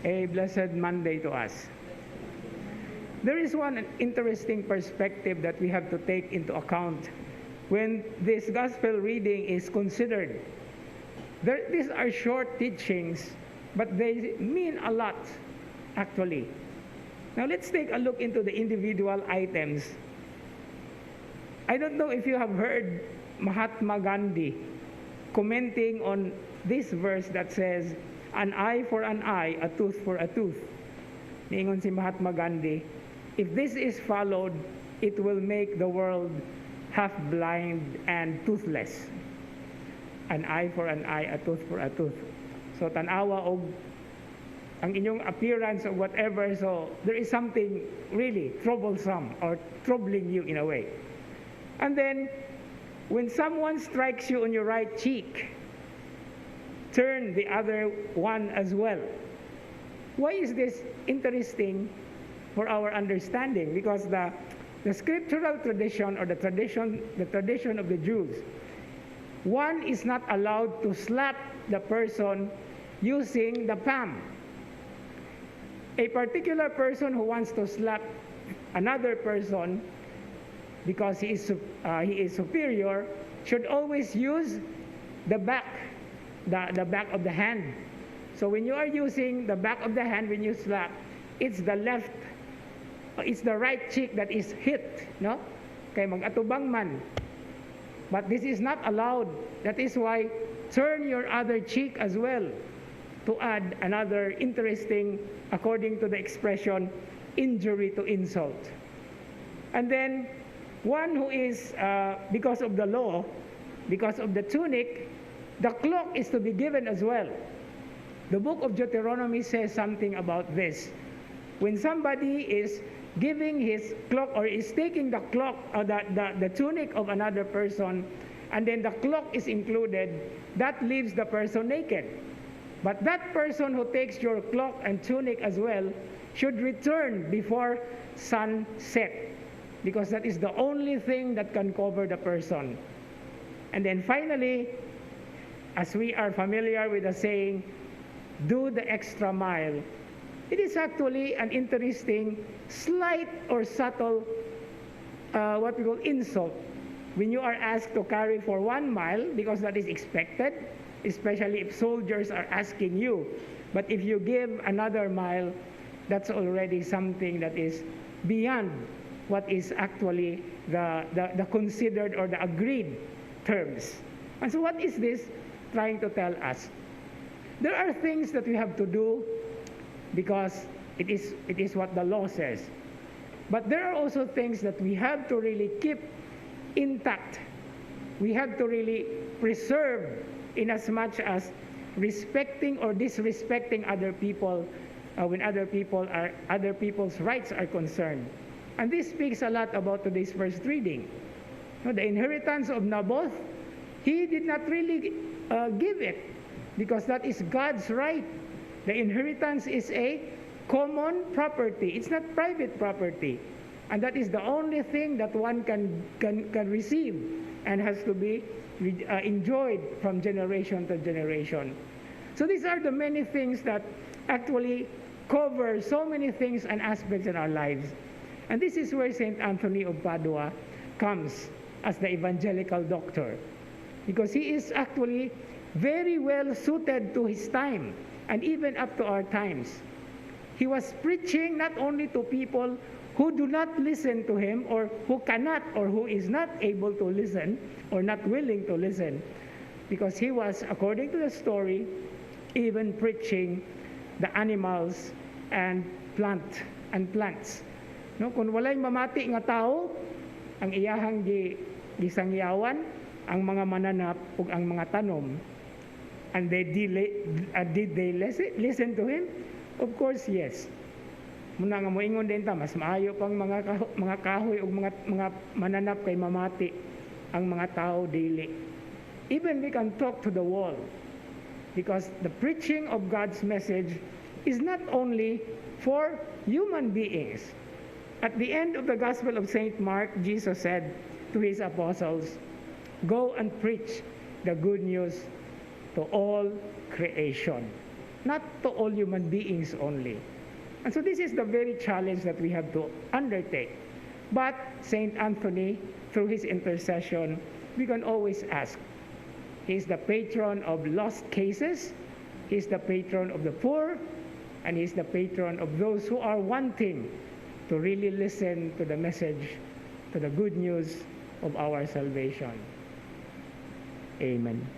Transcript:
A blessed Monday to us. There is one interesting perspective that we have to take into account when this gospel reading is considered. These are short teachings, but they mean a lot, actually. Now let's take a look into the individual items. I don't know if you have heard Mahatma Gandhi commenting on this verse that says, an eye for an eye, a tooth for a tooth. Niingon si Mahatma Gandhi, if this is followed, it will make the world half blind and toothless. An eye for an eye, a tooth for a tooth. So tanawa og ang inyong appearance or whatever, so there is something really troublesome or troubling you in a way. And then, when someone strikes you on your right cheek, turn the other one as well. Why is this interesting for our understanding? Because the scriptural tradition or the tradition of the Jews, one is not allowed to slap the person using the palm. A particular person who wants to slap another person because he is superior should always use the back of the hand. So when you are using the back of the hand when you slap, it's the right cheek that is hit, no? Kay mag-atubang man. But this is not allowed. That is why turn your other cheek as well, to add another interesting, according to the expression, injury to insult. And then one who is, because of the law, because of the tunic, the cloak is to be given as well. The book of Deuteronomy says something about this. When somebody is giving his cloak or is taking the cloak or the tunic of another person, and then the cloak is included, that leaves the person naked. But that person who takes your cloak and tunic as well should return before sunset, because that is the only thing that can cover the person. And then finally, as we are familiar with the saying, do the extra mile, it is actually an interesting, slight or subtle, what we call insult. When you are asked to carry for 1 mile, because that is expected, especially if soldiers are asking you. But if you give another mile, that's already something that is beyond what is actually the considered or the agreed terms. And so what is this trying to tell us? There are things that we have to do because it is what the law says. But there are also things that we have to really keep intact. We have to really preserve in as much as respecting or disrespecting other people when other people's rights are concerned. And this speaks a lot about today's first reading. The inheritance of Naboth, he did not really give it because that is God's right. The inheritance is a common property. It's not private property. And that is the only thing that one can receive and has to be enjoyed from generation to generation. So these are the many things that actually cover so many things and aspects in our lives. And this is where St. Anthony of Padua comes as the evangelical doctor, because he is actually very well suited to his time and even up to our times. He was preaching not only to people who do not listen to him or who cannot or who is not able to listen or not willing to listen, because he was, according to the story, even preaching the animals and plants. No, kung walay mamati nga tao, ang iyahang gisangyawan ang mga mananap ug ang mga tanom. And did they listen to him? Of course, yes. Muna nga moingon din ta, mas maayo pang mga kahoy ug mga mananap kay mamati ang mga tao dili. Even we can talk to the wall, because the preaching of God's message is not only for human beings. At the end of the Gospel of St. Mark, Jesus said to his apostles, "Go and preach the good news to all creation." not to all human beings only. And so this is the very challenge that we have to undertake. But Saint Anthony, through his intercession, we can always ask. He's the patron of lost cases, he's the patron of the poor, and he's the patron of those who are wanting to really listen to the message, to the good news of our salvation. Amen.